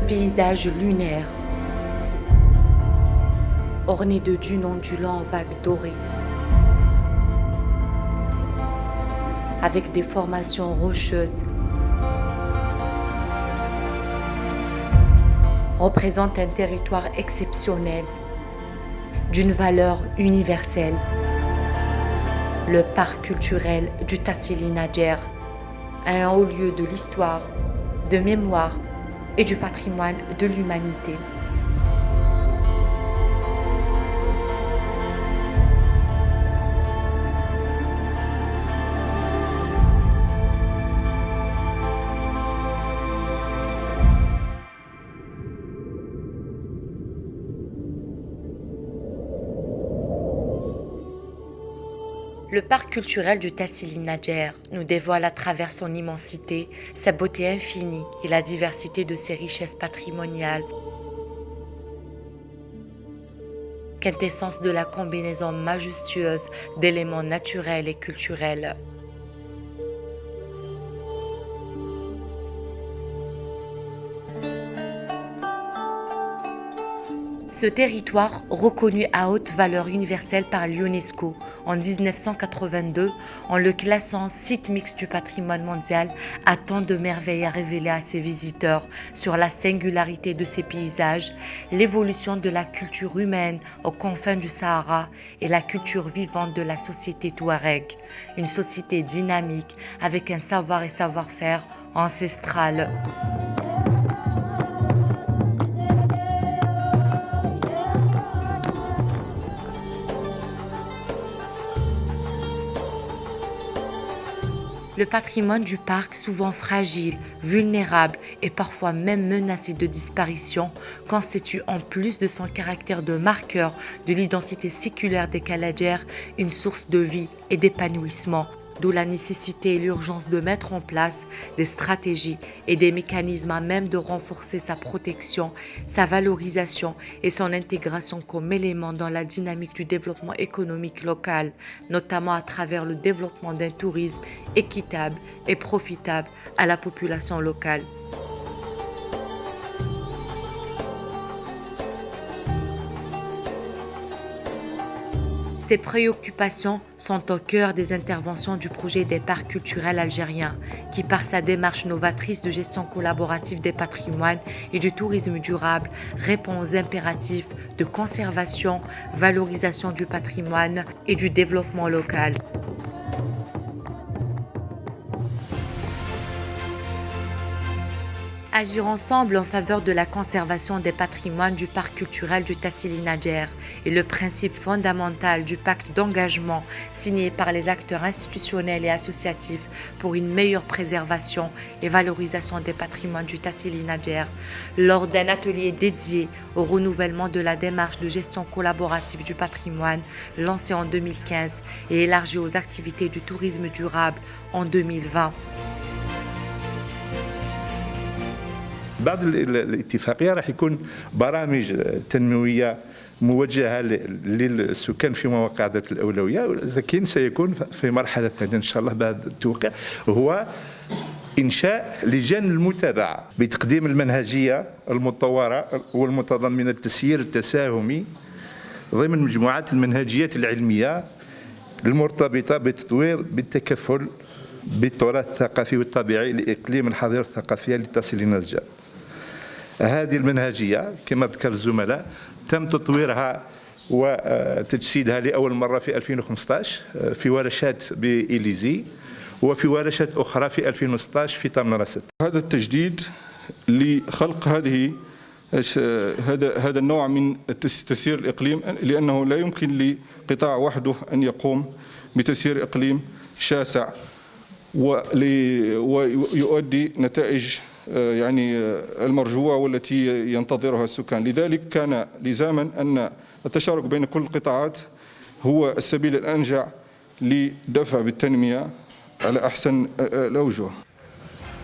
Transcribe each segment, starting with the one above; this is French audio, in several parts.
Paysage lunaire, orné de dunes ondulant en vagues dorées, avec des formations rocheuses, représente un territoire exceptionnel, d'une valeur universelle. Le parc culturel du Tassili Nadjer, un haut lieu de l'histoire, de mémoire et du patrimoine de l'humanité. Le parc culturel du Tassili Nadjer nous dévoile à travers son immensité, sa beauté infinie et la diversité de ses richesses patrimoniales. Quintessence de la combinaison majestueuse d'éléments naturels et culturels. Ce territoire, reconnu à haute valeur universelle par l'UNESCO en 1982, en le classant site mixte du patrimoine mondial, a tant de merveilles à révéler à ses visiteurs sur la singularité de ses paysages, l'évolution de la culture humaine aux confins du Sahara et la culture vivante de la société touareg. Une société dynamique avec un savoir et savoir-faire ancestral. Le patrimoine du parc, souvent fragile, vulnérable et parfois même menacé de disparition, constitue en plus de son caractère de marqueur de l'identité séculaire des Kaladjer une source de vie et d'épanouissement, d'où la nécessité et l'urgence de mettre en place des stratégies et des mécanismes à même de renforcer sa protection, sa valorisation et son intégration comme élément dans la dynamique du développement économique local, notamment à travers le développement d'un tourisme équitable et profitable à la population locale. Ces préoccupations sont au cœur des interventions du projet des parcs culturels algériens, qui par sa démarche novatrice de gestion collaborative des patrimoines et du tourisme durable répond aux impératifs de conservation, valorisation du patrimoine et du développement local. Agir ensemble en faveur de la conservation des patrimoines du parc culturel du Tassili Nadjer est le principe fondamental du pacte d'engagement signé par les acteurs institutionnels et associatifs pour une meilleure préservation et valorisation des patrimoines du Tassili Nadjer lors d'un atelier dédié au renouvellement de la démarche de gestion collaborative du patrimoine lancé en 2015 et élargi aux activités du tourisme durable en 2020. بعد الاتفاقية راح يكون برامج تنموية موجهة للسكان في مواقع ذات الأولوية، لكن سيكون في مرحلة ثانية إن شاء الله بعد التوقيع هو إنشاء لجان المتابعة بتقديم المنهجية المطورة والمتضمنة التسيير التساهمي ضمن مجموعات المنهجيات العلمية المرتبطة بالتطوير بالتكفل بالتراث الثقافي والطبيعي لإقليم الحظيرة الثقافية للتاصيلي نادجر. هذه المنهجية كما ذكر الزملاء تم تطويرها وتجسيدها لأول مرة في 2015 في ورشات بإليزي وفي ورشات أخرى في 2016 في طمرست. هذا التجديد لخلق هذا النوع من تسيير الإقليم، لأنه لا يمكن لقطاع وحده أن يقوم بتسيير إقليم شاسع ويؤدي نتائج يعني المرجوة والتي ينتظرها السكان. لذلك كان لزاما أن التشارك بين كل القطاعات هو السبيل الأنجع لدفع بالتنمية على أحسن الأوجه.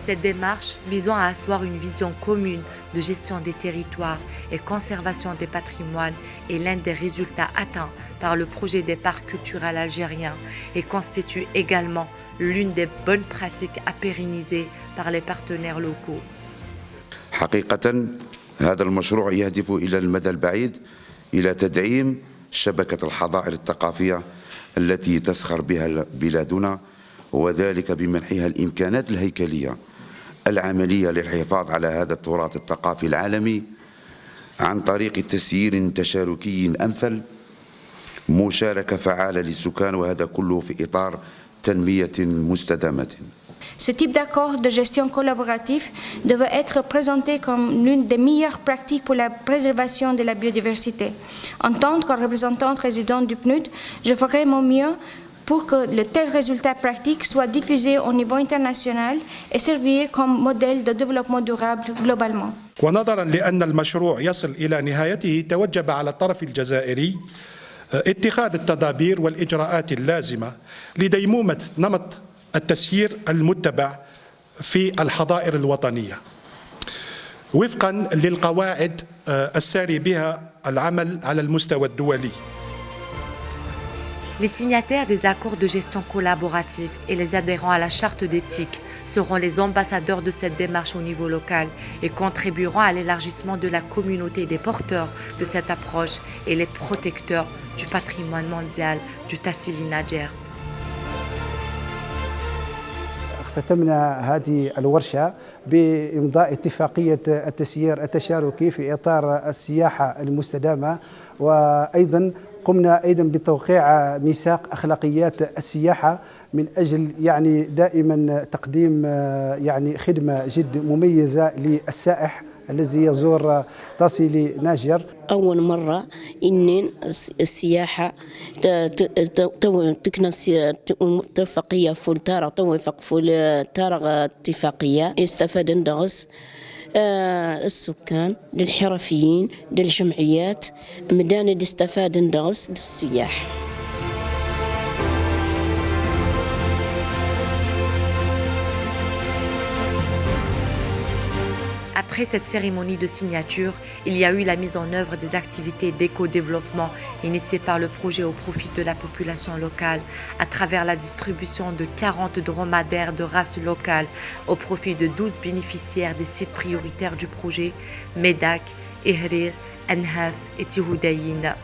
Cette démarche visant à asseoir une vision commune de gestion des territoires et conservation des patrimoines est l'un des résultats atteints par le projet des parcs culturels algériens et constitue également l'une des bonnes pratiques à pérenniser par les partenaires locaux. حقيقة هذا المشروع يهدف إلى المدى البعيد إلى تدعيم شبكة الحظائر الثقافية التي تسخر بها بلادنا، وذلك بمنحها الإمكانات الهيكلية العملية للحفاظ على هذا التراث الثقافي العالمي عن طريق تسيير تشاركي أمثل، مشاركة فعالة للسكان، وهذا كله في إطار تنمية مستدامة. Ce type d'accord de gestion collaborative devait être présenté comme l'une des meilleures pratiques pour la préservation de la biodiversité. En tant que représentante résidente du PNUD, je ferai mon mieux pour que de tels résultats pratiques soient diffusés au niveau international et servir comme modèle de développement durable globalement. ونظرا لأن المشروع يصل إلى نهايته، توجب على الطرف الجزائري اتخاذ التدابير والإجراءات اللازمة لديمومة نمط التسيير المتبع في الحظائر الوطنية وفقا للقواعد الساري بها العمل على المستوى الدولي. Les signataires des accords de gestion collaborative et les adhérents à la charte d'éthique seront les ambassadeurs de cette démarche au niveau local et contribueront à l'élargissement de la communauté des porteurs de cette approche et les protecteurs du patrimoine mondial du Tassili Nadjer. اختتمنا هذه الورشة بإمضاء اتفاقية التسيير التشاركي في إطار السياحة المستدامة، وأيضا قمنا بتوقيع ميثاق أخلاقيات السياحة من أجل دائما تقديم خدمة جد مميزة للسائح الذي يزور تاسيلي ناجر. أول مرة إن السياحة تكون اتفاقية فولتارة توفق فولتارة اتفاقية يستفاد ندرس السكان للحرفيين للجمعيات مدانا يستفاد ندرس السياح. Après cette cérémonie de signature, il y a eu la mise en œuvre des activités d'éco-développement initiées par le projet au profit de la population locale à travers la distribution de 40 dromadaires de race locale au profit de 12 bénéficiaires des sites prioritaires du projet, Medak, Ihrir, Anhaf et Tihoudayin.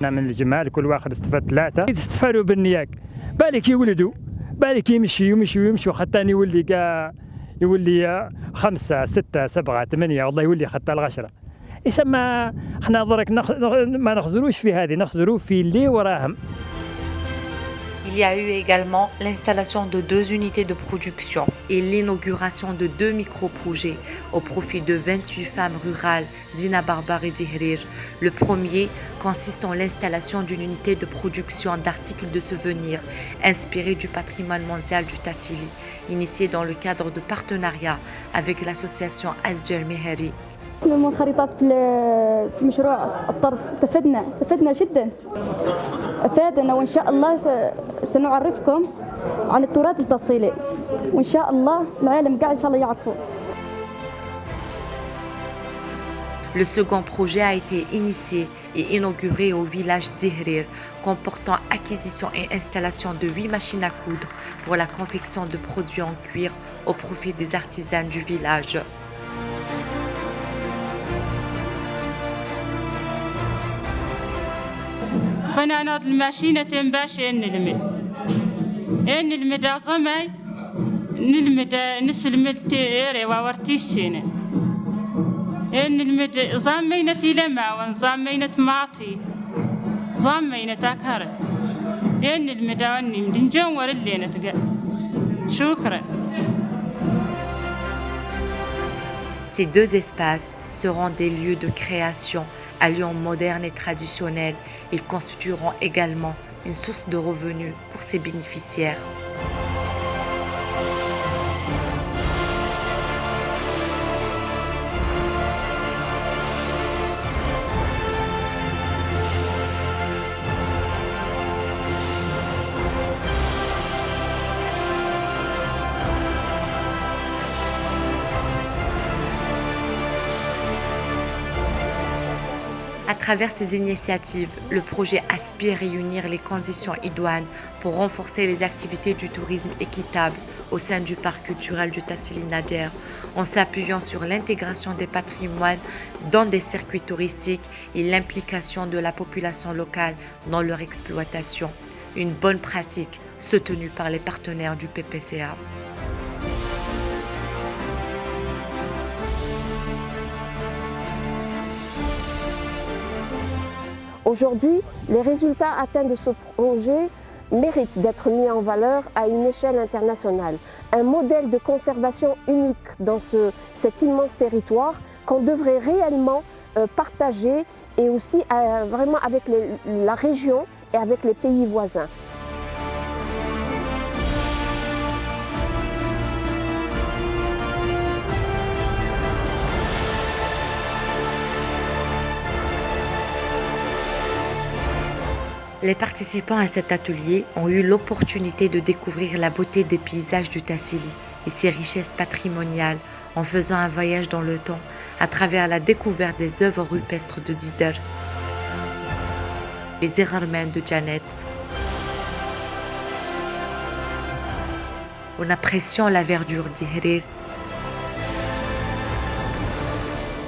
من الجمال كل واحد استفاد ثلاثة يستفادوا بالنياق بالك يولدوا بالك يمشوا حتى يولي كاع يولي 5 6 7 8 والله يولي حتى ال10. يسمى احنا درك ما نخزروش في هذه، نخزروا في اللي وراهم. Il y a eu également l'installation de 2 unités de production et l'inauguration de 2 micro-projets au profit de 28 femmes rurales d'Ina Barbar et d'Ihrir. Le premier consiste en l'installation d'une unité de production d'articles de souvenirs inspirés du patrimoine mondial du Tassili, initiée dans le cadre de partenariat avec l'association Asjer Meheri. من المنخرطات في مشروع الطرس استفدنا جدا، افادنا، وان شاء الله سنعرفكم عن التراث التأصيلي، وان شاء الله العالم قاعد ان شاء الله يعرفوا. Le second projet a été initié et inauguré au village d'Ihrir, comportant acquisition et installation de 8 machines à coudre pour la confection de produits en cuir au profit des artisans du village. فنانات الماشينة باش نلمد عظمي نلمد نسلمد تيري وورتي السنة نلمد زامينة لما ونزامينة معطي زامينة تاكر نلمد عني من جنور اللي نتقى. شكرا. Ces 2 espaces seront des lieux de création alliant moderne et traditionnel. Ils constitueront également une source de revenus pour ses bénéficiaires. À travers ces initiatives, le projet aspire à réunir les conditions idoines pour renforcer les activités du tourisme équitable au sein du parc culturel du Tassili Najer, en s'appuyant sur l'intégration des patrimoines dans des circuits touristiques et l'implication de la population locale dans leur exploitation. Une bonne pratique soutenue par les partenaires du PPCA. Aujourd'hui, les résultats atteints de ce projet méritent d'être mis en valeur à une échelle internationale. Un modèle de conservation unique dans cet immense territoire qu'on devrait réellement partager et aussi vraiment avec la région et avec les pays voisins. Les participants à cet atelier ont eu l'opportunité de découvrir la beauté des paysages du Tassili et ses richesses patrimoniales en faisant un voyage dans le temps à travers la découverte des œuvres rupestres de Dider, les Irarmen de Janet, en appréciant la verdure d'Ihrir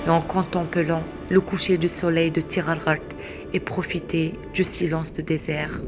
et en contemplant le coucher du soleil de Tirargart et profiter du silence de désert.